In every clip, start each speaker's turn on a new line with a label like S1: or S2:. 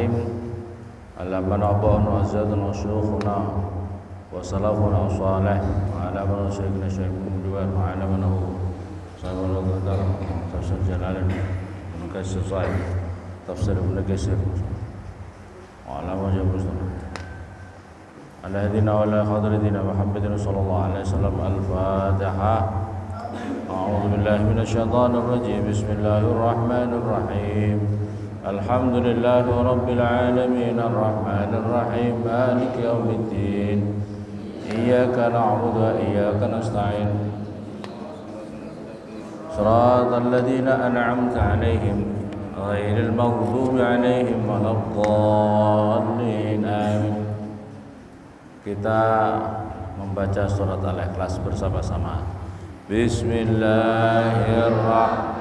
S1: الرحيم علمنا أباؤنا وأجدادنا وشيوخنا وسلفنا الصالح وعلمنا شيخنا شيخ الدوان وعلمنا صاحب القدر تفسير جلال ابن كثير صاحب تفسير ابن كثير وعلمنا جابر على هدينا وعلى خاطر دينا محمد صلى الله عليه وسلم. الفاتحة. أعوذ بالله من الشيطان الرجيم. بسم الله الرحمن الرحيم. الحمد لله رب العالمين الرحمن الرحيم مالك يوم الدين إياك نعبد وإياك نستعين صراط الذين أنعمت عليهم غير المغضوب عليهم ولا الضالين. آمين. Kita membaca surat Al-Ikhlas bersama-sama. Bismillahirrahmanirrahim.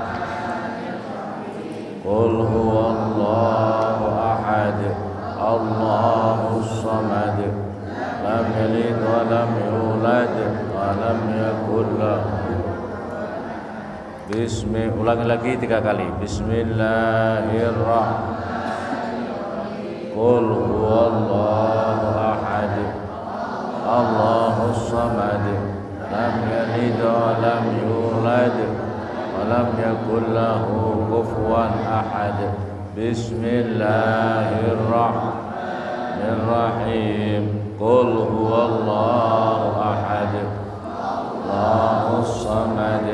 S1: Qul huwallahu ahad, Allahus samad, lam yalid wa lam yulad wa lam yakul lahu. Ulangi lagi 3 kali. Bismillahirrahmanirrahim. Qul huwallahu ahad, Allahus samad, lam yalid wa lam yulad wa lam yakul lahu kufuwan ahad. Bismillahirrahmanirrahim. Qul huwallahu ahad, Allahus samad,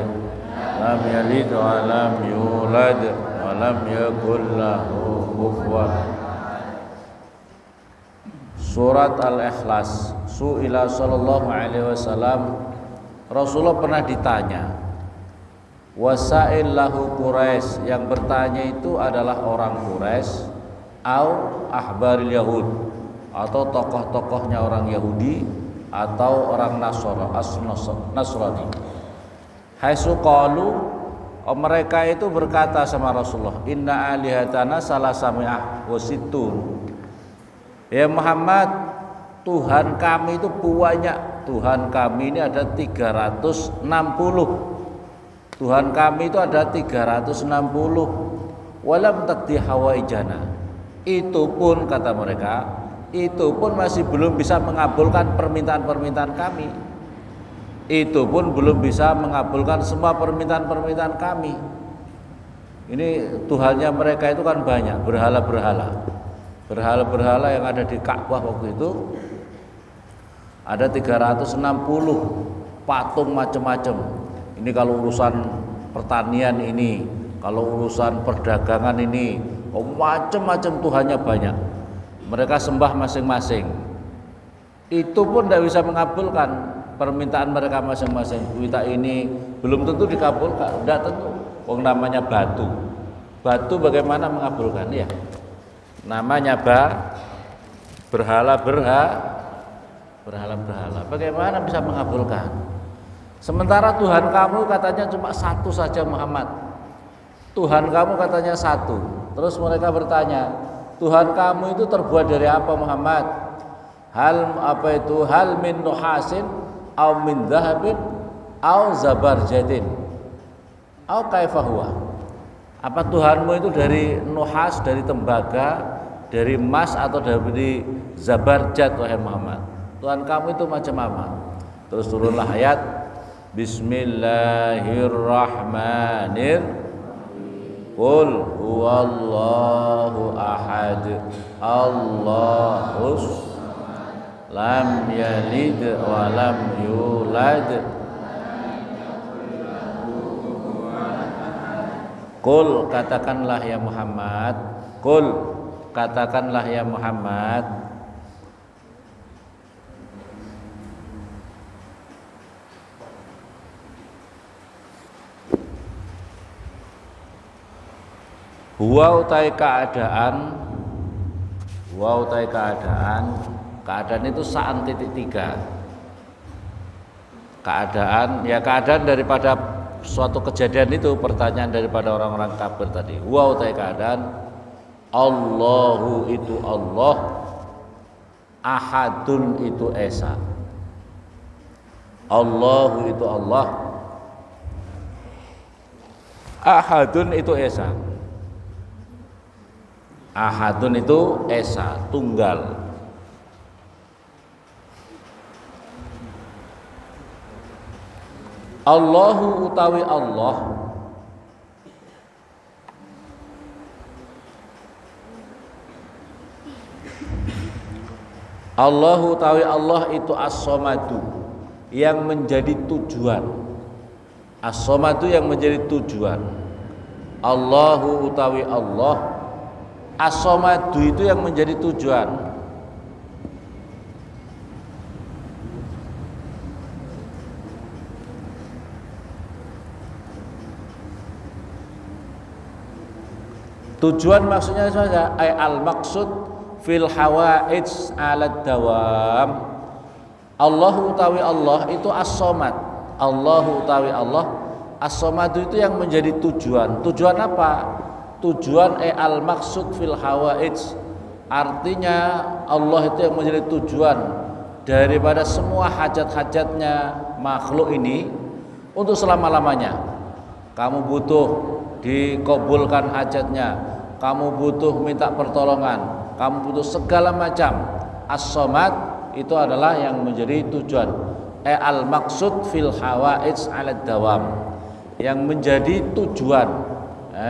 S1: lam yalid wa lam yulad wa lam yakul lahu kufuwan. Surat Al-Ikhlas. Su'ila sallallahu alaihi wasallam, Rasulullah pernah ditanya. Wasail lahu Quraisy, yang bertanya itu adalah orang Quraisy, au ahbaril Yahud, atau tokoh-tokohnya orang Yahudi atau orang Nasrani. Haitsu qalu, mereka itu berkata sama Rasulullah, inna alihatana salasami'ah wasittun. Ya Muhammad, Tuhan kami itu banyak. Tuhan kami ini ada 360. Tuhan kami itu ada 360. Walam taqdi hawaijana. Itu pun kata mereka, itu pun masih belum bisa mengabulkan permintaan-permintaan kami. Itu pun belum bisa mengabulkan semua permintaan-permintaan kami. Ini Tuhannya mereka itu kan banyak, berhala-berhala. Berhala-berhala yang ada di Ka'bah waktu itu ada 360 patung macam-macam. Ini kalau urusan pertanian ini, kalau urusan perdagangan ini, macam-macam Tuhannya banyak. Mereka sembah masing-masing. Itu pun tidak bisa mengabulkan permintaan mereka masing-masing. Minta ini belum tentu dikabulkan, tidak tentu. Wong namanya batu. Batu bagaimana mengabulkan ya? Namanya berhala-berhala. Bagaimana bisa mengabulkan? Sementara Tuhan kamu katanya cuma satu saja Muhammad. Tuhan kamu katanya satu. Terus mereka bertanya, Tuhan kamu itu terbuat dari apa Muhammad? Hal min nuhasin au min dhahabin au zabarjadin au kaifa huwa? Apa Tuhanmu itu dari nuhas, dari tembaga, dari emas atau dari zabarjad wahai Muhammad? Tuhan kamu itu macam apa? Terus turunlah ayat Bismillahirrahmanirrahim. Qul huwallahu ahad, Allahus lam yalid wa lam yulad. Qul, katakanlah ya Muhammad. Qul, katakanlah ya Muhammad. Huwa utai keadaan. Keadaan itu sa'an titik 3. Keadaan daripada suatu kejadian itu, pertanyaan daripada orang-orang kafir tadi. Huwa utai keadaan, Allahu itu Allah, ahadun itu esa. Allahu itu Allah, ahadun itu esa. Ahadun itu esa, tunggal. Allahu utawi Allah Allahu utawi Allah itu as-somadu, yang menjadi tujuan. As-somadu yang menjadi tujuan. Allahu utawi Allah as-somadu itu yang menjadi tujuan. Tujuan maksudnya saja al-maqsud fil hawaij 'ala dawam. Allahu utawi Allah itu as-somad. Allahu utawi Allah as-somadu itu yang menjadi tujuan. Tujuan apa? Tujuan al-maqsud fil hawaij. Artinya Allah itu yang menjadi tujuan daripada semua hajat-hajatnya makhluk ini untuk selama-lamanya. Kamu butuh dikabulkan hajatnya, kamu butuh minta pertolongan, kamu butuh segala macam. As-somad itu adalah yang menjadi tujuan. Al-maqsud fil hawaij 'ala dawam, yang menjadi tujuan,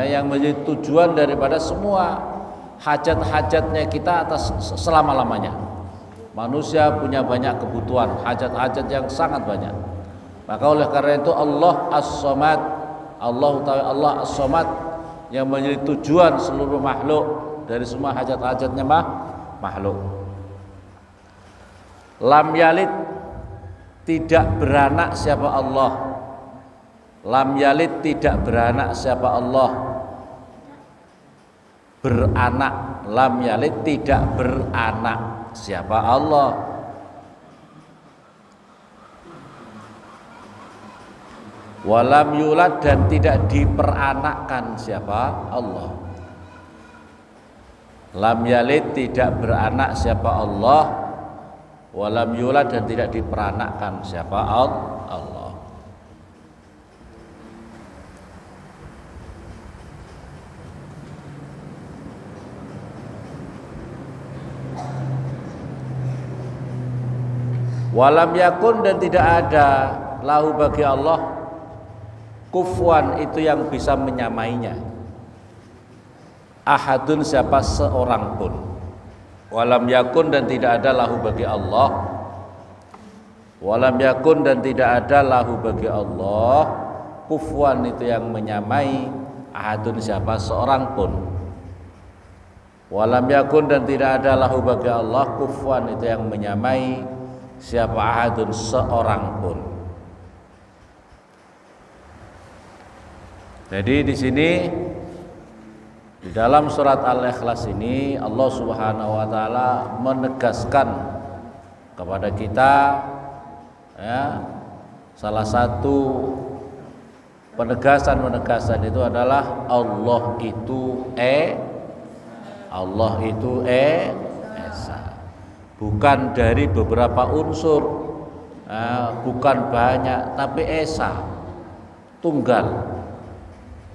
S1: yang menjadi tujuan daripada semua hajat-hajatnya kita atas selama-lamanya. Manusia punya banyak kebutuhan, hajat-hajat yang sangat banyak. Maka oleh karena itu Allah as-somad, Allah utawi Allah as-somad, yang menjadi tujuan seluruh makhluk dari semua hajat-hajatnya makhluk. Lam yalid, tidak beranak siapa Allah. Lam yalid, tidak beranak siapa Allah. Beranak, lam yalid, tidak beranak siapa Allah. Walam yulad, dan tidak diperanakkan siapa Allah. Lam yalid, tidak beranak siapa Allah. Walam yulad, dan tidak diperanakkan siapa Allah. Walam yakun, dan tidak ada lahu bagi Allah kufuwan, itu yang bisa menyamainya. Ahadun, siapa seorang pun. Walam yakun, dan tidak ada lahu bagi Allah. Walam yakun, dan tidak ada lahu bagi Allah kufuwan, itu yang menyamai. Ahadun, siapa seorang pun. Walam yakun, dan tidak ada lahu bagi Allah kufuwan, itu yang menyamai siapa ahadun, seorang pun. Jadi di sini di dalam surat Al-Ikhlas ini Allah Subhanahu wa taala menegaskan kepada kita, ya, salah satu penegasan itu adalah Allah itu esa. Bukan dari beberapa unsur, bukan banyak, tapi esa, tunggal.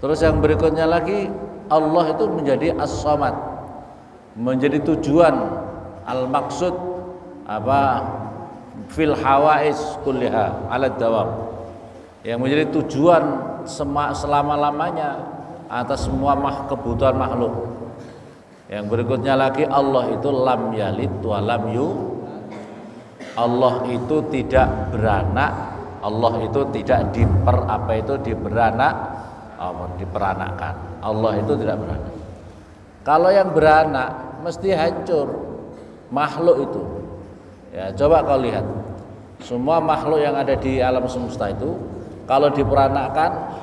S1: Terus yang berikutnya lagi, Allah itu menjadi as-somad, menjadi tujuan, al-maqsud fil hawaij kulliha 'ala dawam, yang menjadi tujuan selama-lamanya atas semua kebutuhan makhluk. Yang berikutnya lagi, Allah itu lam yalid wa lam Allah itu tidak beranak, Allah itu tidak diperanakkan. Allah itu tidak beranak. Kalau yang beranak mesti hancur makhluk itu. Ya, coba kau lihat. Semua makhluk yang ada di alam semesta itu kalau diperanakkan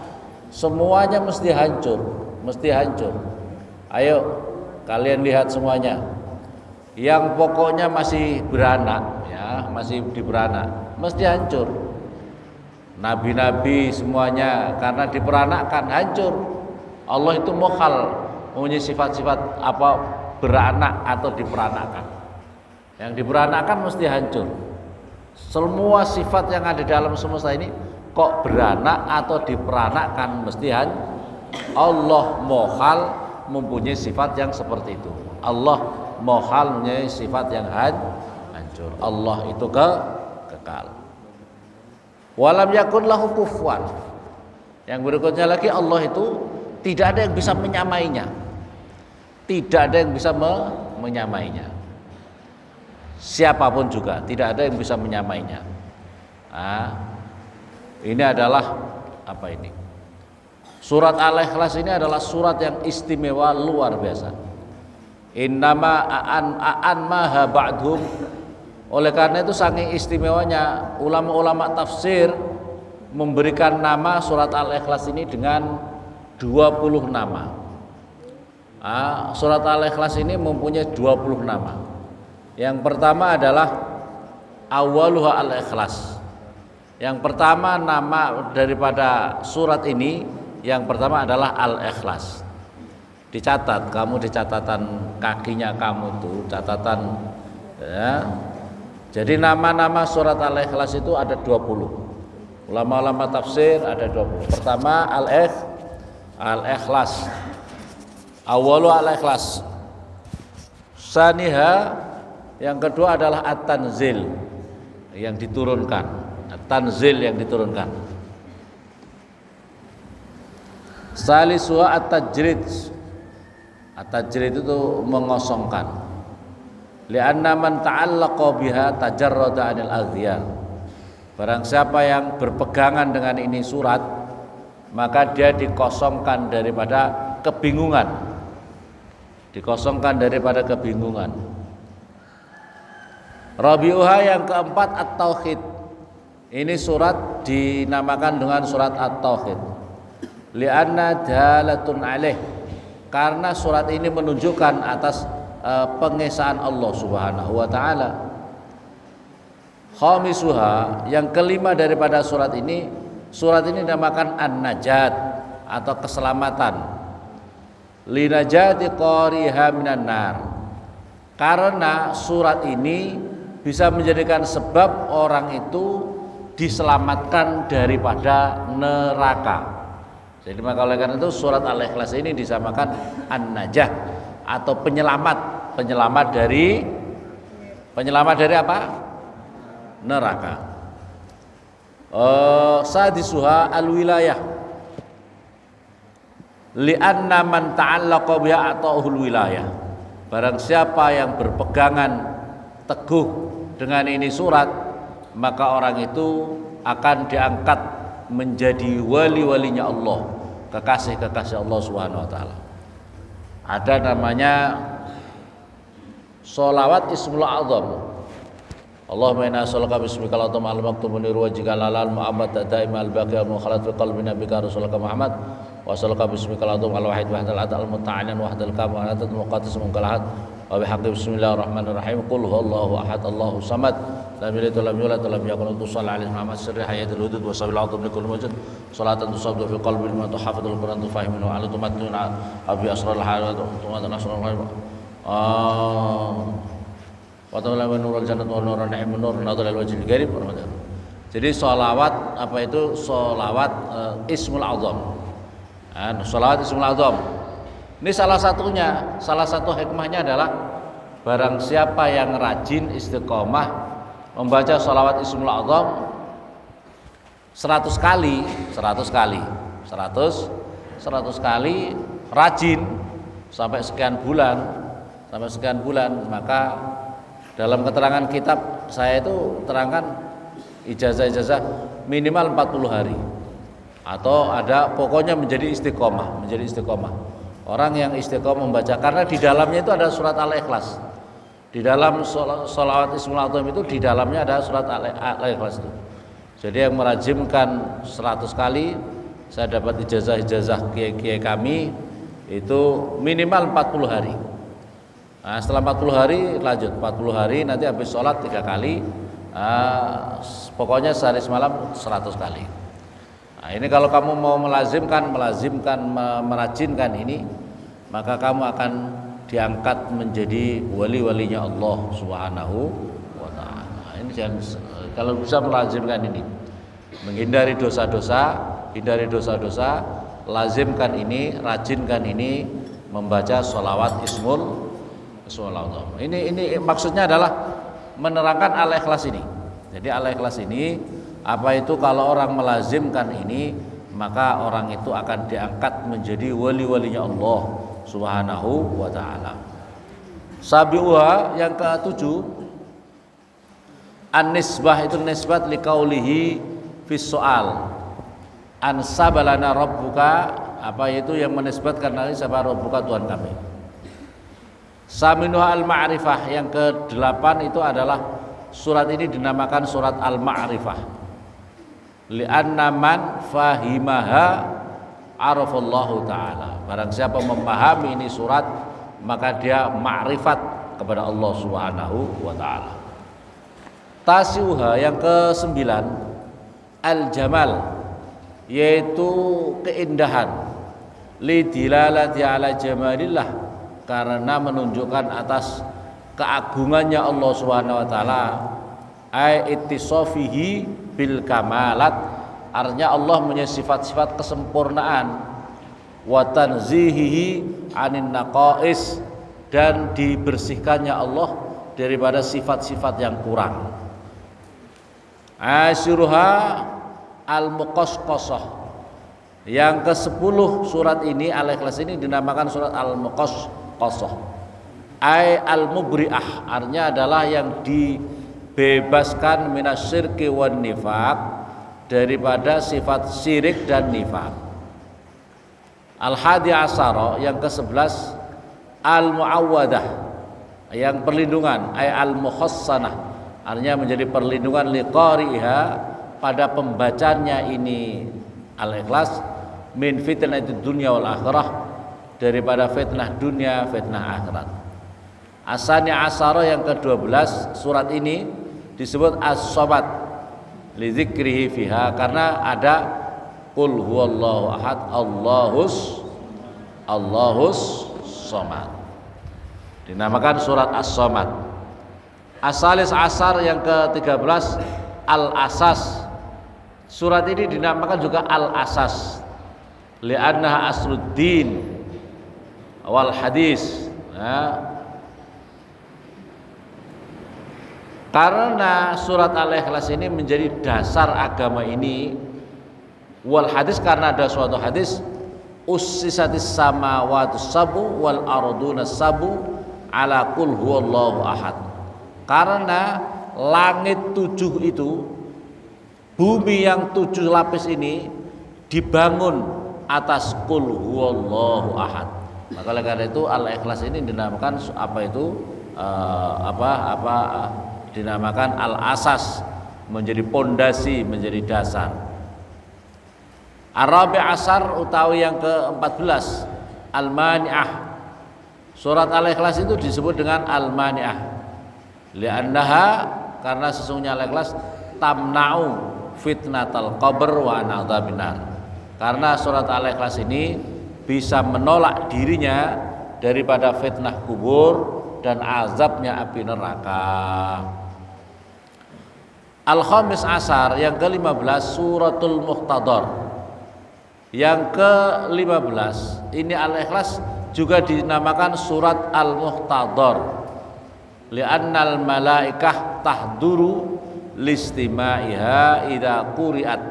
S1: semuanya mesti hancur. Ayo kalian lihat semuanya. Yang pokoknya masih beranak, ya, masih diberanak, mesti hancur. Nabi-nabi semuanya karena diperanakkan hancur. Allah itu mukhal, mempunyai sifat-sifat beranak atau diperanakkan. Yang diperanakkan mesti hancur. Semua sifat yang ada di alam semesta ini kok beranak atau diperanakkan mesti hancur. Allah mukhal, mempunyai sifat yang seperti itu. Allah mohal mempunyai sifat yang hancur. Allah itu kekal. Walam yakun lahu kufuwan. Yang berikutnya lagi, Allah itu tidak ada yang bisa menyamainya. Tidak ada yang bisa menyamainya. Siapapun juga tidak ada yang bisa menyamainya. Ini adalah apa ini? Surat Al-Ikhlas ini adalah surat yang istimewa luar biasa. Innama a'an maha ba'dhum. Oleh karena itu saking istimewanya ulama-ulama tafsir memberikan nama surat Al-Ikhlas ini dengan 20 nama. Surat Al-Ikhlas ini mempunyai 20 nama. Yang pertama adalah awaluha Al-Ikhlas. Yang pertama nama daripada surat ini, yang pertama adalah Al-Ikhlas. Dicatat, kamu di catatan kakinya kamu tuh, catatan ya. Jadi nama-nama surat Al-Ikhlas itu ada 20. Ulama-ulama tafsir ada 20. Pertama Al-Ikhlas. Awalu Al-Ikhlas. Saniha, yang kedua adalah At-Tanzil, yang diturunkan. At-Tanzil yang diturunkan. Salisuha At-Tajrid. At-Tajrid itu mengosongkan. Li'anna man ta'allaqa biha tajarrada 'anil aghdiyah. Barang siapa yang berpegangan dengan ini surat, maka dia dikosongkan daripada kebingungan. Dikosongkan daripada kebingungan. Rabi'uha, yang keempat At-Tauhid. Ini surat dinamakan dengan surat At-Tauhid. Li'anna dalatun alaih. Karena surat ini menunjukkan atas pengesaan Allah Subhanahu wa taala. Khamisuha, yang kelima daripada surat ini dinamakan An-Najat atau keselamatan. Linajati qariha minan nar. Karena surat ini bisa menjadikan sebab orang itu diselamatkan daripada neraka. Jadi maka oleh karena itu surat Al-Ikhlas ini disamakan An-Najah atau penyelamat dari apa? Neraka. Sadisuha al-wilayah. Li'anna man ta'allaqa biha ata'uhul wilayah. Barang siapa yang berpegangan teguh dengan ini surat, maka orang itu akan diangkat menjadi wali-walinya Allah, kekasih-kekasih Allah Subhanahu wa taala. Ada namanya sholawat Ismul A'zam. Allahumma inna nas'aluka bismikal azam al-maktub min wajhika lalal mu'ammad daim al-baqi al-mukhalat fi qalbi nabika rasulika Muhammad wa as'aluka bismikal azam al-wahid wahdal adal al-muta'alan wahdal kamal atat muqaddas munqalahat wa bihaqqi bismillahirrahmanirrahim qul huwallahu ahad Allahu samad lam yalid wa lam yulad wa lam yakul lahu kufuwan ahad Muhammad sirri hayatul hudud wa sabil azam li kulli wajh salatan tusabbu fi qalbi man tuhafidul quran tufahimu wa ala tumattuna abi asrar al-hayat wa tumattuna asrar al-hayat wa ta'ala nurul jannah wa nurun na'im nur nadhal wajhil karim. Jadi sholawat apa itu? Sholawat Ismul Azam. Sholawat Ismul Azam. Ini salah satunya, salah satu hikmahnya adalah barang siapa yang rajin istiqomah membaca sholawat Ismul Azam 100 kali rajin sampai sekian bulan, maka dalam keterangan kitab saya itu terangkan ijazah minimal 40 hari atau ada pokoknya menjadi istiqomah. Orang yang istiqomah membaca, karena di dalamnya itu ada surat Al-Ikhlas. Di dalam sholawat Ismul Azam itu di dalamnya ada surat Al-Ikhlas itu. Jadi yang merajimkan 100 kali, saya dapat ijazah kiai kami itu minimal 40 hari. Nah, setelah 40 hari lanjut 40 hari, nanti habis sholat 3 kali, pokoknya sehari semalam 100 kali. Nah, ini kalau kamu mau merajinkan ini, maka kamu akan diangkat menjadi wali-walinya Allah Subhanahu wa taala. Ini kalau bisa melazimkan ini, menghindari dosa-dosa, lazimkan ini, rajinkan ini, membaca sholawat ismul azam. Ini maksudnya adalah menerangkan al-ikhlas ini. Jadi al-ikhlas ini apa itu kalau orang melazimkan ini, maka orang itu akan diangkat menjadi wali-walinya Allah Subhanahu wa taala. Sabi'uha yang ketujuh, an-nisbah itu nisbat liqaulihi fis soal. Ansabalana rabbuka, apa itu yang menisbatkan dari siapa rabbuka Tuhan kami. Saminuha al-ma'rifah yang ke-8 itu adalah surat ini dinamakan surat al-ma'rifah. Li'anna man fahimaha arafallahu ta'ala. Barang siapa memahami ini surat, maka dia ma'rifat kepada Allah Subhanahu wa ta'ala. Tasiuha yang ke-9, al-jamal, yaitu keindahan, lidilalati ala jamalillah, karena menunjukkan atas keagungannya Allah Subhanahu wa taala, ai ittisafihi bil kamalat, artinya Allah punya sifat-sifat kesempurnaan, wa tanzihihi anin naqais, dan dibersihkannya Allah daripada sifat-sifat yang kurang. Asyruha al-muqassqasah yang ke-10 surat ini al-ikhlas ini dinamakan surat al-muqassqasah, ay al-mubri'ah, artinya adalah yang dibebaskan minasyirki wan nifaq, daripada sifat syirik dan nifaq. Al-hadi asyara yang ke-11 al-muawwadah, yang perlindungan, ay al-mukhassanah, artinya menjadi perlindungan liqari'iha, pada pembacanya ini al-ikhlas, min fitnatid dunya wal akhirah, daripada fitnah dunia, fitnah akhirat. Asani asyara yang ke-12 surat ini disebut as-somad li dzikrihi fiha, karena ada qul huwallahu ahad Allahus somad, dinamakan surat as-somad. Asalis asar yang ke-13 al-asas, surat ini dinamakan juga al-asas, li'annaha asluddin wal hadis, karena surat al-ikhlas ini menjadi dasar agama ini, wal hadis, karena ada suatu hadis, ussisatis samawatus sabu wal arduna sabu ala qul huwallahu ahad, karena langit 7 itu, bumi yang 7 lapis ini dibangun atas qul huwallahu ahad. Maka oleh karena itu al-ikhlas ini dinamakan apa itu dinamakan al-asas, menjadi pondasi, menjadi dasar. Arabi asar utawi yang ke-14 al-mani'ah, surat al-ikhlas itu disebut dengan al-mani'ah, li'annaha, karena sesungguhnya al-ikhlas tamna'u fitnatal qabr wa anadzabinar, karena surat al-ikhlas ini bisa menolak dirinya daripada fitnah kubur dan azabnya api neraka. Al-khamis asar yang ke-15 suratul muhtadar, yang ke-15 ini al-ikhlas juga dinamakan surat al-muhtadar, li'annal malaikah tahduru listimaiha idza quri'at,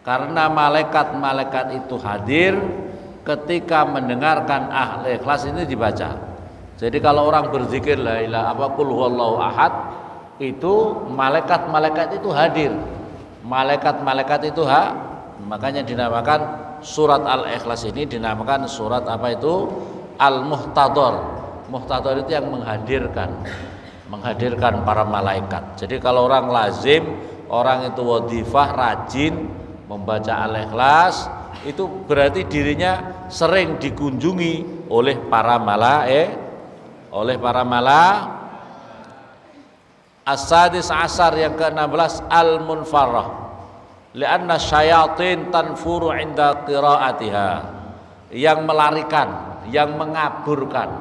S1: karena malaikat-malaikat itu hadir ketika mendengarkan al-ikhlas ini dibaca. Jadi kalau orang berzikir la ilaha qul huwallahu ahad, itu malaikat-malaikat itu hadir. Malaikat-malaikat itu makanya dinamakan surat al-ikhlas ini dinamakan surat apa itu? Al-muhtadar. Muhtadar itu yang menghadirkan para malaikat. Jadi kalau orang lazim, orang itu wadhifah rajin membaca al-ikhlas, itu berarti dirinya sering dikunjungi oleh para malaikat. As-sadis asar yang ke-16 al-munfarrah, li'anna syayatin tanfuru inda qiraatiha, yang melarikan, yang mengaburkan.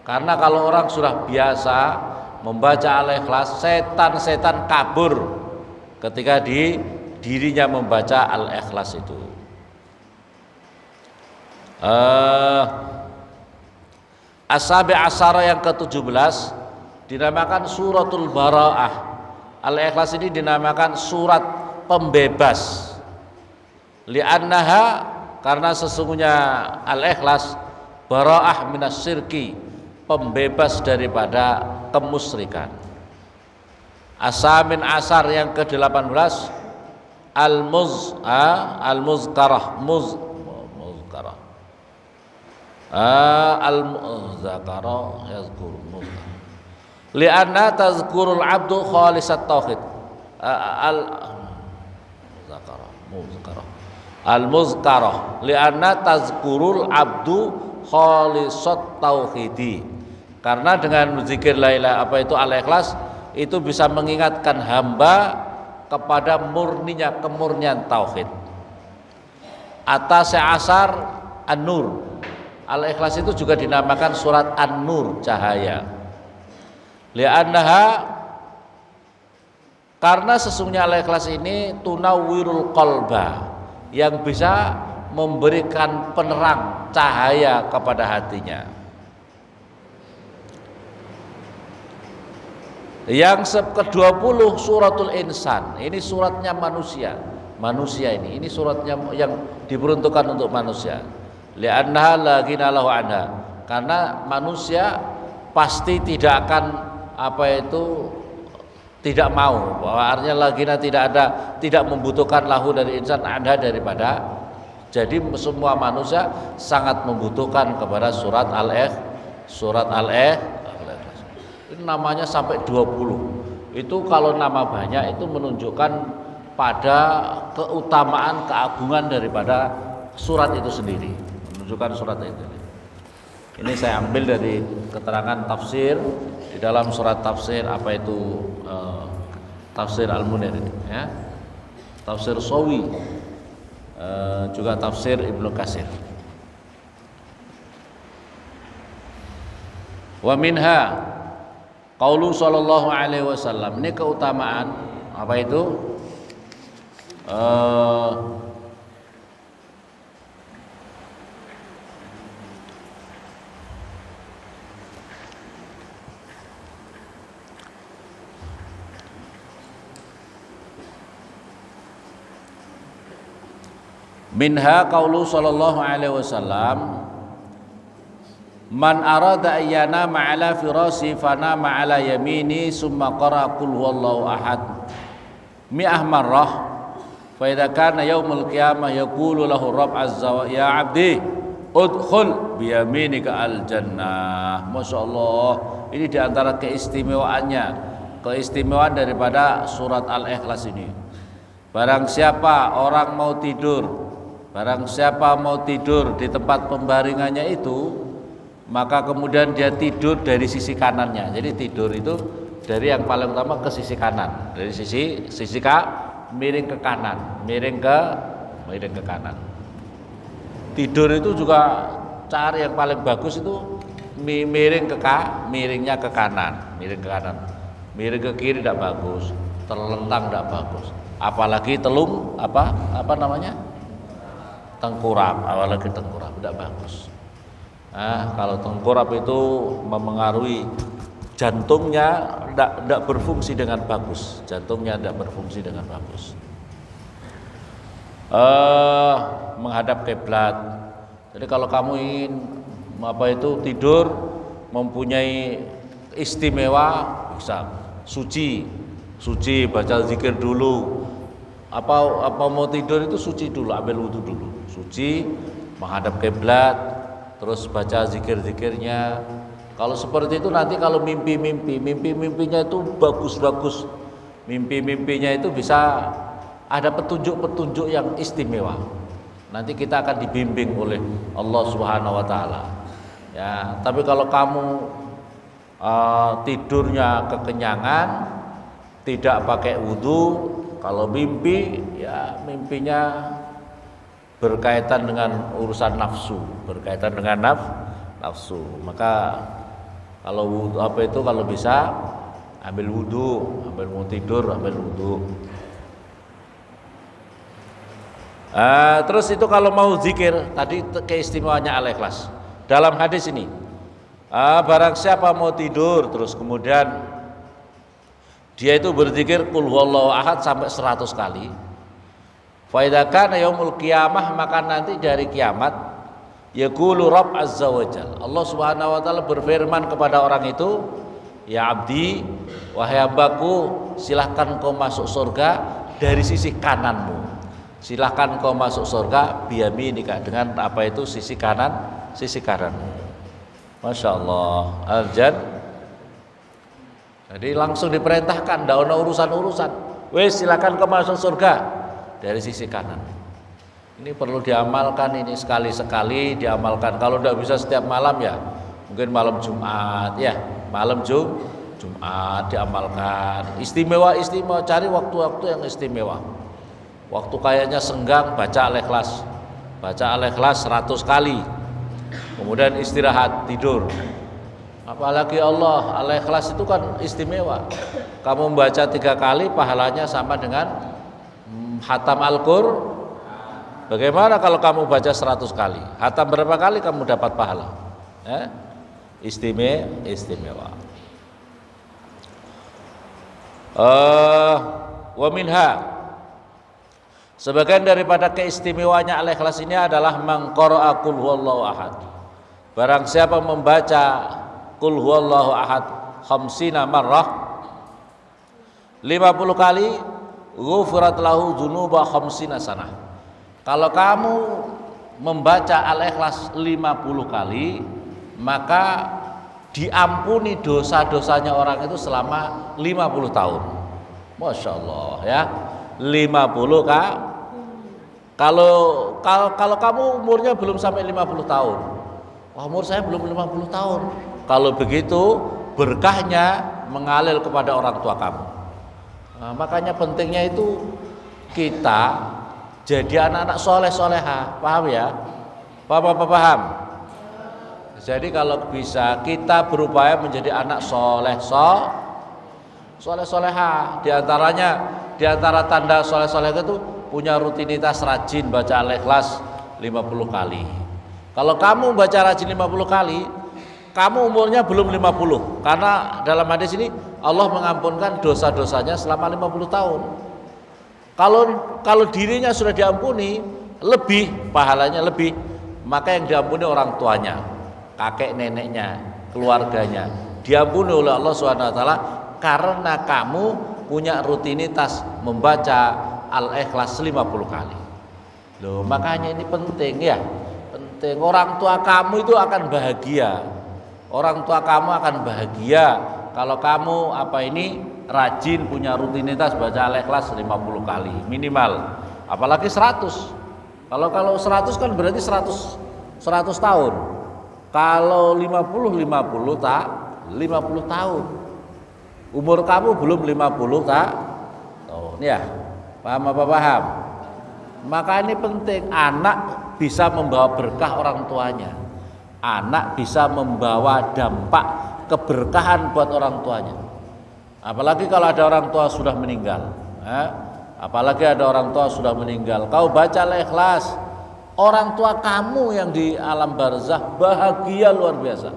S1: Karena kalau orang sudah biasa membaca al-ikhlas, setan-setan kabur ketika dirinya membaca al-ikhlas itu. As-sabi asyara yang ke-17 dinamakan suratul bara'ah. Al-Ikhlas ini dinamakan surat pembebas. Li'annaha, karena sesungguhnya Al-Ikhlas bara'ah minas syirki, pembebas daripada kemusyrikan. As-samin asar yang ke-18 al-muzkarah muzkarah al-muzakarah yazkur muzkarah li'anna tazkurul abdu khalisat tauhid al-muzakarah al-muzkarah li'anna tazkurul abdu khalisat tauhidi, karena dengan zikir la ilaha apa itu al-ikhlas itu bisa mengingatkan hamba kepada kemurnian tauhid. Atas asar an-nur, al-ikhlas itu juga dinamakan surat an-nur, cahaya. Li'annaha, karena sesungguhnya al-ikhlas ini tunawwirul qalba, yang bisa memberikan penerang cahaya kepada hatinya. Yang ke-20 suratul insan, ini suratnya manusia ini suratnya yang diperuntukkan untuk manusia. Li'annaha la ghina lahu anha, karena manusia pasti tidak akan tidak mau, bahwa artinya lagina tidak membutuhkan lahu dari insan anha daripada. Jadi semua manusia sangat membutuhkan kepada surat al-ikhlas. Ini namanya sampai 20. Itu kalau nama banyak itu menunjukkan pada keutamaan, keagungan daripada surat itu sendiri, menunjukkan surat itu. Ini saya ambil dari keterangan tafsir di dalam surat tafsir tafsir Al-Munir ini, ya. Tafsir Sawi, juga tafsir Ibnu Katsir. Wa minha qaulu sallallahu alaihi wasallam, ini keutamaan apa itu? Minha qaulu sallallahu alaihi wasallam, man arada ayyana ma'ala firasi fana ma'ala yamini summa qara qul huwallahu ahad mi'ah marrah fa idza kana yaumul qiyamah yaqulu lahu rabb azza wa ya 'abdi udkhul bi yaminika al jannah. Masyaallah, ini diantara keistimewaan daripada surat Al-Ikhlas ini. Barang siapa mau tidur di tempat pembaringannya itu, maka kemudian dia tidur dari sisi kanannya. Jadi tidur itu dari yang paling utama ke sisi kanan, dari sisi miring ke kanan, miring ke kanan. Tidur itu juga cara yang paling bagus itu miringnya ke kanan, miring ke kiri tidak bagus, terlentang tidak bagus, apalagi tengkurap, apalagi tengkurap tidak bagus. Kalau tengkurap itu memengaruhi jantungnya, tidak berfungsi dengan bagus. Menghadap kiblat. Jadi kalau kamu ingin tidur mempunyai istimewa, bisa suci baca zikir dulu. Apa mau tidur itu suci dulu, ambil wudu dulu, suci, menghadap kiblat, terus baca zikir-zikirnya. Kalau seperti itu nanti kalau mimpinya itu bagus-bagus, mimpinya itu bisa ada petunjuk-petunjuk yang istimewa. Nanti kita akan dibimbing oleh Allah Subhanahu wa taala. Ya, tapi kalau kamu tidurnya kekenyangan, tidak pakai wudu, kalau mimpinya berkaitan dengan urusan nafsu, maka kalau kalau bisa ambil wudu, mau tidur ambil wudu. Terus itu kalau mau zikir, tadi keistimewaannya Al-Ikhlas. Dalam hadis ini Barang siapa mau tidur terus kemudian dia itu berzikir qul huwallahu ahad sampai 100 kali. Fa idza kana yaumul qiyamah, maka nanti dari kiamat yaqulu rabb azza wajal, Allah Subhanahu wa taala berfirman kepada orang itu, ya abdi, wahai hambaku, silahkan kau masuk surga dari sisi kananmu. Silahkan kau masuk surga biyaminika, dengan apa itu sisi kanan, sisi kanan. Masya Allah, Al-Jan. Jadi langsung diperintahkan, tidak ada urusan-urusan. Wes silakan kau masuk surga dari sisi kanan. Ini perlu diamalkan, ini sekali-sekali diamalkan. Kalau tidak bisa setiap malam ya, mungkin malam Jumat ya, malam Jumat diamalkan. Istimewa, cari waktu-waktu yang istimewa. Waktu kayaknya senggang, baca Al-Ikhlas. Baca Al-Ikhlas 100 kali. Kemudian istirahat, tidur. Apalagi Al-Ikhlas itu kan istimewa. Kamu membaca 3 kali, pahalanya sama dengan hatam Al-Qur'an. Bagaimana kalau kamu baca 100 kali? Hatam berapa kali kamu dapat pahala? Istimewa. Wa minha, sebagian daripada keistimewanya Al-Ikhlas ini adalah mangqara'a qul huwallahu ahad. Barang siapa membaca qul huwallahu ahad 50 marrah 50 kali, ghufirat lahu dzunuba 50 sanah. Kalau kamu membaca Al-Ikhlas 50 kali, maka diampuni dosa-dosanya orang itu selama 50 tahun. Masya Allah ya, 50 kak. Kalau kamu umurnya belum sampai 50 tahun, umur saya belum 50 tahun. Kalau begitu berkahnya mengalir kepada orang tua kamu. Makanya pentingnya itu kita jadi anak-anak soleh-soleha, paham ya? Paham? Jadi kalau bisa kita berupaya menjadi anak soleh-soleha. Di antara tanda soleh-soleha itu punya rutinitas rajin baca Al-Ikhlas 50 kali. Kalau kamu baca rajin 50 kali, kamu umurnya belum 50. Karena dalam hadis ini Allah mengampunkan dosa-dosanya selama 50 tahun. Kalau dirinya sudah diampuni, lebih pahalanya lebih, maka yang diampuni orang tuanya, kakek neneknya, keluarganya diampuni oleh Allah SWT karena kamu punya rutinitas membaca Al-Ikhlas 50 kali. Loh, makanya ini penting ya, penting. Orang tua kamu itu akan bahagia. Orang tua kamu akan bahagia kalau kamu rajin punya rutinitas baca Al-Ikhlas 50 kali minimal, apalagi 100. Kalau 100 kan berarti 100 tahun. Kalau 50 tahun. Umur kamu belum 50 tahun ya. Paham? Maka ini penting, anak bisa membawa berkah orang tuanya. Anak bisa membawa dampak keberkahan buat orang tuanya. Apalagi kalau ada orang tua sudah meninggal. Kau baca Al-Ikhlas, orang tua kamu yang di alam barzah bahagia luar biasa.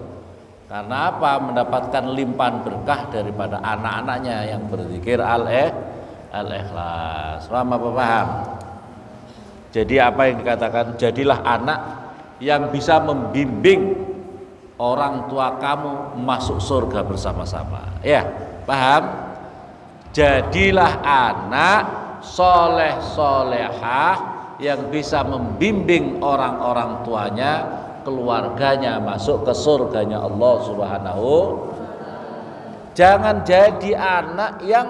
S1: Karena apa? Mendapatkan limpahan berkah daripada anak-anaknya yang berzikir Al-Ikhlas. Paham? Jadi apa yang dikatakan, jadilah anak yang bisa membimbing orang tua kamu masuk surga bersama-sama. Ya, paham? Jadilah anak soleh-solehah yang bisa membimbing orang-orang tuanya, keluarganya masuk ke surganya Allah Subhanahu. Jangan jadi anak yang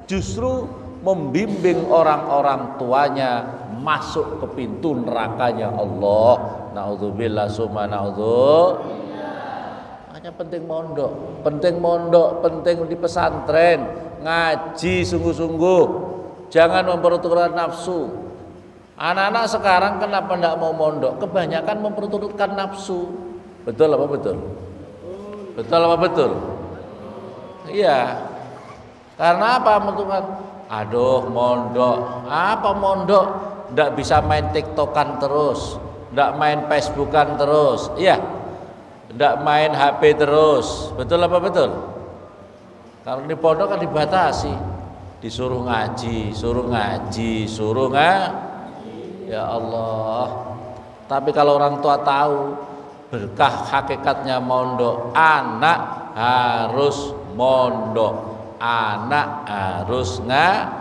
S1: justru membimbing orang-orang tuanya masuk ke pintu nerakanya Allah. Naudzubillah summa naudzubillah. Makanya penting mondok, penting di pesantren, ngaji sungguh-sungguh. Jangan memperturutkan nafsu. Anak-anak sekarang kenapa tidak mau mondok? Kebanyakan memperturutkan nafsu. Betul apa betul? Iya. Karena apa? Aduh, mondok. Apa mondok? Tidak bisa main TikTokan terus, tidak main Facebookan terus. Iya. Tidak main HP terus. Betul apa betul? Kalau di pondok kan dibatasi, disuruh ngaji, suruh ngaji, suruh ya Allah. Tapi kalau orang tua tahu berkah hakikatnya mondok, anak harus mondok, anak harus ngaji.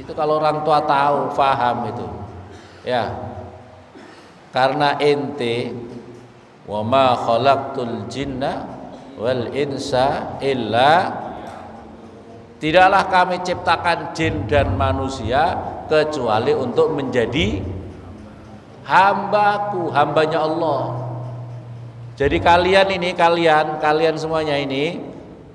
S1: Itu kalau orang tua tahu, paham itu. Ya. Karena ente wa ma khalaqtul jinna wal insa illa, tidaklah kami ciptakan jin dan manusia kecuali untuk menjadi hambaku, hambanya Allah. Jadi kalian semuanya ini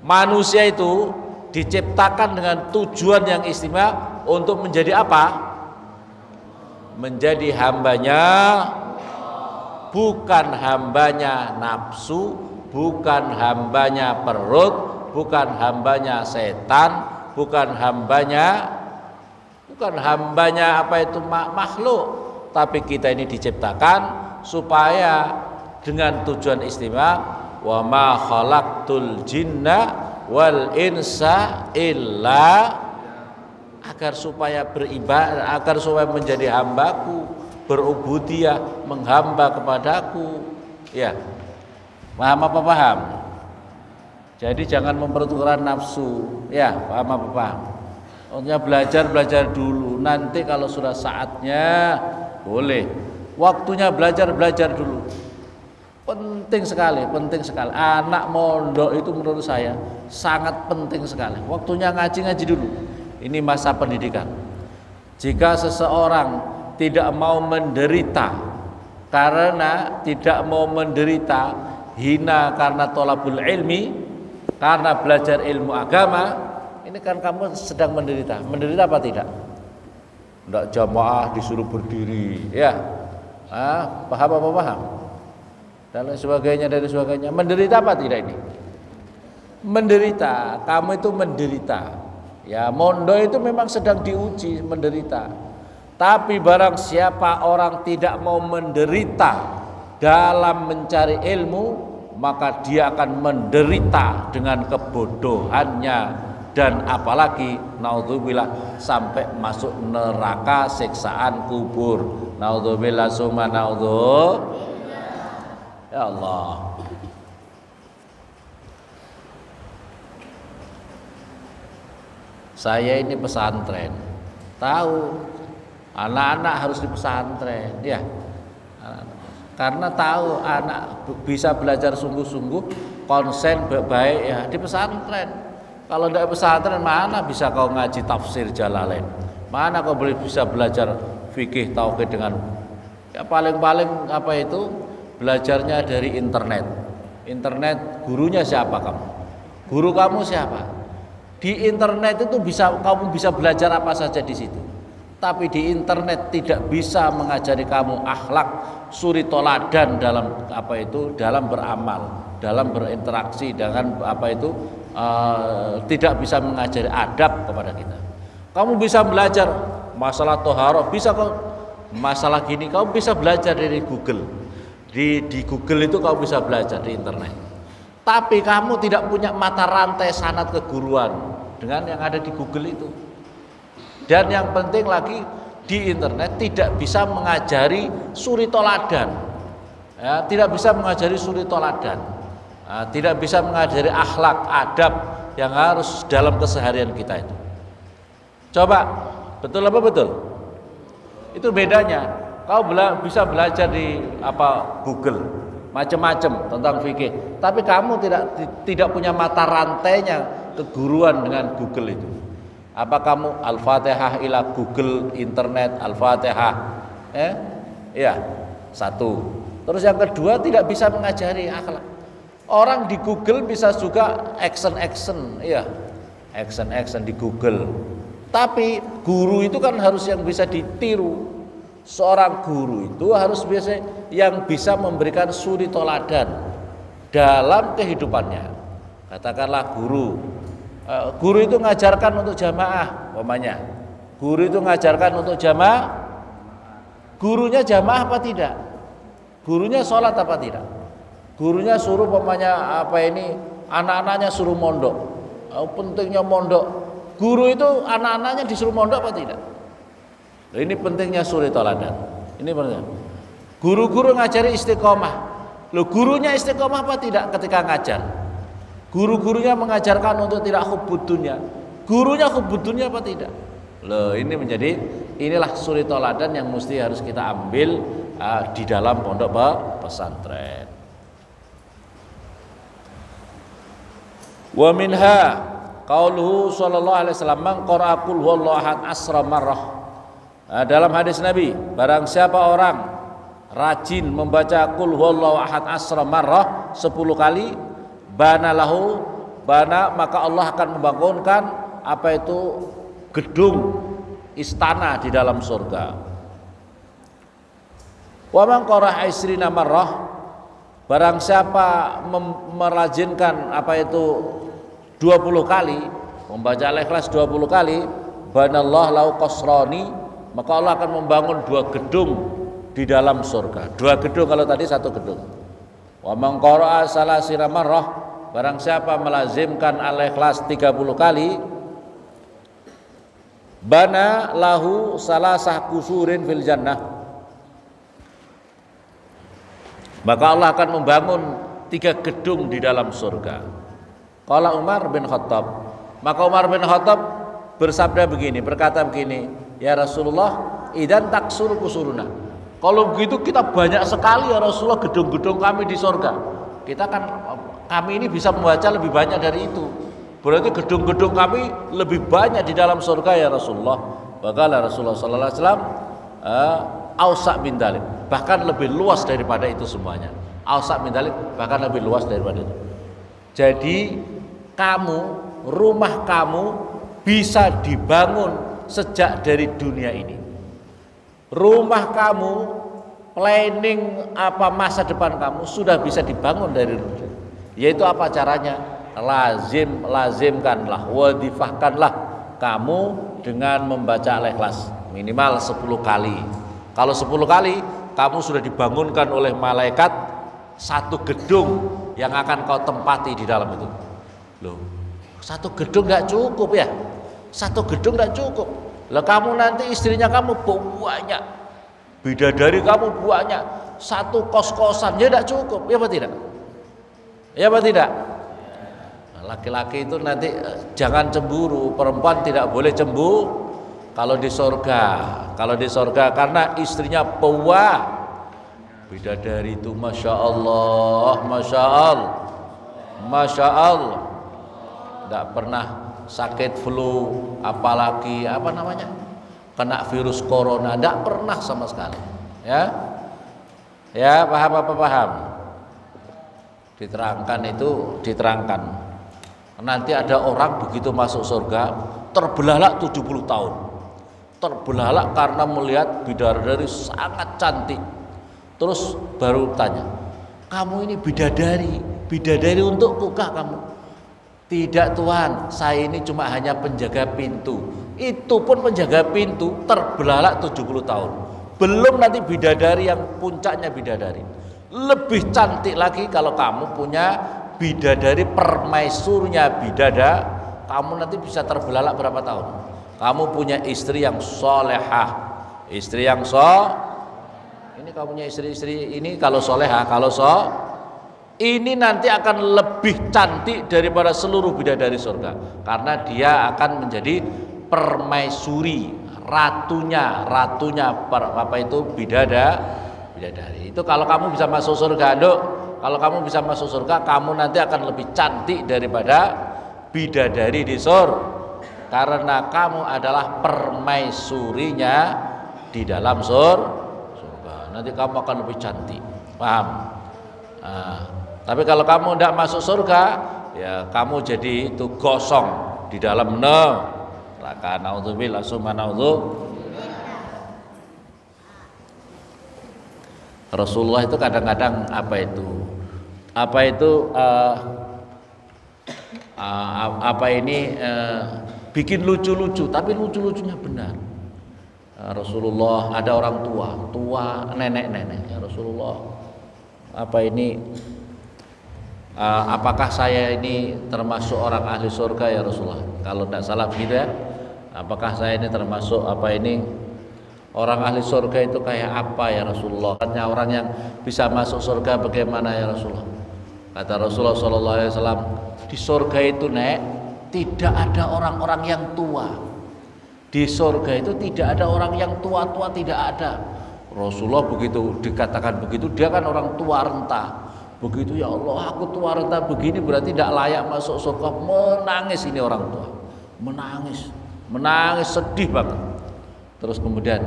S1: manusia itu diciptakan dengan tujuan yang istimewa untuk menjadi apa? Menjadi hambanya, bukan hambanya nafsu, bukan hambanya perut, bukan hambanya setan, bukan hambanya apa itu makhluk. Tapi kita ini diciptakan supaya dengan tujuan istimewa, wa ma khalaqtul jinna wal insa illa, agar supaya beribadah, agar supaya menjadi hambaku, berubudiyah, menghamba kepadaku. Ya. Paham apa paham? Jadi jangan mempertukarkan nafsu. Ya, paham apa paham? Maksudnya belajar dulu. Nanti kalau sudah saatnya boleh. Waktunya belajar dulu. Penting sekali. Anak mondok itu menurut saya sangat penting sekali. Waktunya ngaji dulu. Ini masa pendidikan. Jika seseorang tidak mau menderita, hina karena tolabul ilmi, karena belajar ilmu agama, ini kan kamu sedang menderita. Menderita apa tidak? Tidak jamaah disuruh berdiri, ya. Paham apa paham? Dan lain sebagainya. Menderita apa tidak ini? Menderita, kamu itu menderita. Ya, mondok itu memang sedang diuji, menderita. Tapi barang siapa orang tidak mau menderita dalam mencari ilmu, maka dia akan menderita dengan kebodohannya, dan apalagi naudzubillah sampai masuk neraka siksaan kubur. Naudzubillah summa naudzubillah. Ya Allah. Saya ini pesantren, tahu anak-anak harus di pesantren, ya. Karena tahu anak bisa belajar sungguh-sungguh, konsen baik ya di pesantren. Kalau tidak pesantren, mana bisa kau ngaji tafsir Jalalain? Mana kau boleh bisa belajar fikih tauhid dengan ya paling-paling apa itu belajarnya dari internet. Internet gurunya siapa kamu? Guru kamu siapa? Di internet itu kamu bisa belajar apa saja di situ. Tapi di internet tidak bisa mengajari kamu akhlak, suri toladan dalam apa itu, dalam beramal, dalam berinteraksi dengan apa itu, tidak bisa mengajari adab kepada kita. Kamu bisa belajar masalah toharoh, bisa kok masalah gini, kamu bisa belajar dari Google. Di Google itu kamu bisa belajar di internet. Tapi kamu tidak punya mata rantai sanad keguruan dengan yang ada di Google itu. Dan yang penting lagi di internet tidak bisa mengajari suri toladan, ya, tidak bisa mengajari suri toladan, tidak bisa mengajari akhlak, adab yang harus dalam keseharian kita itu. Coba, betul apa betul? Itu bedanya. Kau bisa belajar di Google macam-macam tentang fikih, tapi kamu tidak punya mata rantainya keguruan dengan Google itu. Apa kamu Al-Fatihah ila Google internet Al-Fatihah? Iya, satu. Terus yang kedua tidak bisa mengajari akhlak. Orang di Google bisa juga action, iya, action di Google. Tapi guru itu kan harus yang bisa ditiru. Seorang guru itu harus yang bisa memberikan suri toladan dalam kehidupannya. Katakanlah guru itu ngajarkan untuk jamaah, umpamanya. Guru itu ngajarkan untuk jamaah. Gurunya jamaah apa tidak? Gurunya sholat apa tidak? Gurunya suruh pemanya apa ini, anak-anaknya suruh mondok. Pentingnya mondok. Guru itu anak-anaknya disuruh mondok apa tidak? Nah, ini pentingnya suri toladan. Ini penting. Guru-guru ngajari istiqomah. Loh, gurunya istiqomah apa tidak ketika ngajar? Guru-gurunya mengajarkan untuk tidak hubbud dunya. Gurunya hubbud dunya apa tidak? Loh, ini menjadi inilah suri toladan yang mesti harus kita ambil di dalam pondok pesantren. Wa minha qauluhu sallallahu alaihi wasallam man qara'a qul huwallahu ahad asra marrah. Dalam hadis Nabi, barang siapa orang rajin membaca qul huwallahu ahad asra marrah 10 kali, bana maka Allah akan membangunkan apa itu gedung istana di dalam surga. Wa man qara'a isrina marrah, barang siapa merajinkan apa itu 20 kali, membaca Al-Ikhlas 20 kali, banallahu lahu qasrani, maka Allah akan membangun 2 gedung di dalam surga. 2 gedung kalau tadi 1 gedung. Wa man qara'a salasina marrah, barang siapa melazimkan Al-Ikhlas 30 kali, bana lahu salasah kusurin fil jannah, maka Allah akan membangun 3 gedung di dalam surga. Qala Umar bin Khattab, maka Umar bin Khattab bersabda begini, berkata begini, ya Rasulullah, idan taksur kusuruna, kalau begitu kita banyak sekali ya Rasulullah gedung-gedung kami di surga. Kami ini bisa membaca lebih banyak dari itu, berarti gedung-gedung kami lebih banyak di dalam surga ya Rasulullah. Bagalah Rasulullah sallallahu alaihi wasallam ausa bin dalik, bahkan lebih luas daripada itu semuanya. Ausa bin dalik, bahkan lebih luas daripada itu. Jadi rumah kamu bisa dibangun sejak dari dunia ini. Rumah kamu, planning apa masa depan kamu sudah bisa dibangun dari dunia. Yaitu apa caranya? Lazimkanlah, wadifahkanlah kamu dengan membaca Al-Ikhlas minimal 10 kali. Kalau 10 kali kamu sudah dibangunkan oleh malaikat 1 gedung yang akan kau tempati di dalam itu. Loh, 1 gedung enggak cukup ya? 1 gedung enggak cukup. Lah kamu nanti istrinya kamu banyak, bidadari kamu banyak, 1 kos-kosan ya enggak cukup, ya apa tidak? Ya apa tidak? Laki-laki itu nanti jangan cemburu, perempuan tidak boleh cemburu kalau di surga, karena istrinya pewah. Bidadari itu Masya Allah, tidak pernah sakit flu, apalagi kena virus corona, tidak pernah sama sekali. Ya, paham? Diterangkan. Nanti ada orang begitu masuk surga terbelalak 70 tahun. Terbelalak karena melihat bidadari sangat cantik. Terus baru tanya, kamu ini bidadari untukkah kamu? Tidak Tuhan, saya ini cuma hanya penjaga pintu. Itu pun penjaga pintu terbelalak 70 tahun. Belum nanti bidadari yang puncaknya bidadari. Lebih cantik lagi kalau kamu punya bidadari permaisurnya bidadari, kamu nanti bisa terbelalak berapa tahun? Kamu punya istri yang solehah, ini kamu punya istri ini kalau solehah, ini nanti akan lebih cantik daripada seluruh bidadari surga, karena dia akan menjadi permaisuri, ratunya bidadari. Itu kalau kamu bisa masuk surga, kalau kamu bisa masuk surga, kamu nanti akan lebih cantik daripada bidadari di surga, karena kamu adalah permaisurinya di dalam surga. Nanti kamu akan lebih cantik, paham? Tapi kalau kamu tidak masuk surga, ya kamu jadi itu gosong di dalam neraka. Naudzubillah, summa naudzubillah. Rasulullah itu kadang-kadang bikin lucu-lucu, tapi lucu-lucunya benar. Rasulullah ada orang tua nenek ya Rasulullah apakah saya ini termasuk orang ahli surga ya Rasulullah? Kalau tidak salah begitu ya. Apakah saya ini termasuk orang ahli surga itu kayak apa ya Rasulullah? Orang yang bisa masuk surga bagaimana ya Rasulullah? Kata Rasulullah SAW, di surga itu tidak ada orang-orang yang tua. Di surga itu tidak ada orang yang tua-tua, tidak ada. Rasulullah begitu dikatakan begitu, dia kan orang tua renta. Begitu, ya Allah, aku tua renta begini berarti tidak layak masuk surga. Menangis ini orang tua, menangis sedih banget. Terus kemudian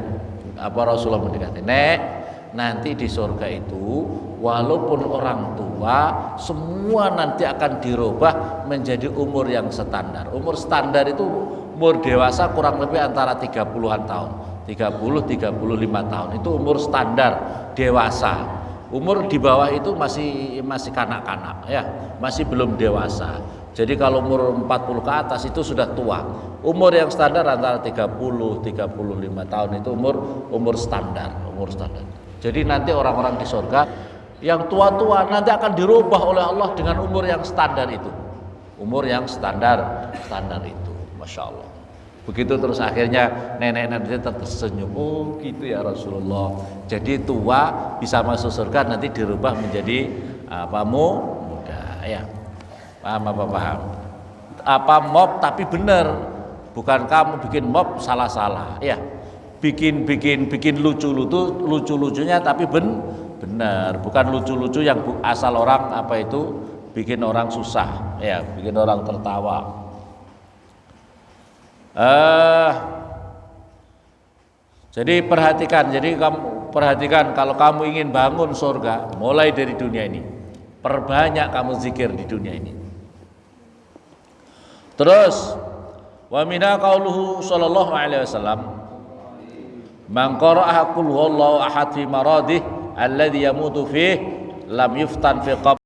S1: Rasulullah mendekati, nanti di surga itu walaupun orang tua semua nanti akan dirubah menjadi umur yang standar. Umur standar itu umur dewasa kurang lebih antara 30-an tahun, 30-35 tahun itu umur standar dewasa. Umur di bawah itu masih kanak-kanak ya, masih belum dewasa. Jadi kalau umur 40 ke atas itu sudah tua. Umur yang standar antara 30-35 tahun itu umur standar. Jadi nanti orang-orang di surga yang tua-tua nanti akan dirubah oleh Allah dengan umur yang standar itu. Umur yang standar itu. Masya Allah. Begitu terus akhirnya nenek-nenek tersenyum. Oh gitu ya Rasulullah. Jadi tua bisa masuk surga nanti dirubah menjadi muda ya. Paham? Mob tapi benar. Bukan kamu bikin mob salah-salah ya. Bikin lucu-lucunya tapi benar. Bukan lucu-lucu yang asal orang bikin orang susah ya, bikin orang tertawa. Jadi kamu perhatikan kalau kamu ingin bangun surga mulai dari dunia ini, perbanyak kamu zikir di dunia ini. Terus wa mina qauluhu sallallahu alaihi wasallam, man qara'a qul huwallahu ahad fi maradih alladhi yamutu fih lam yuftan fi qabr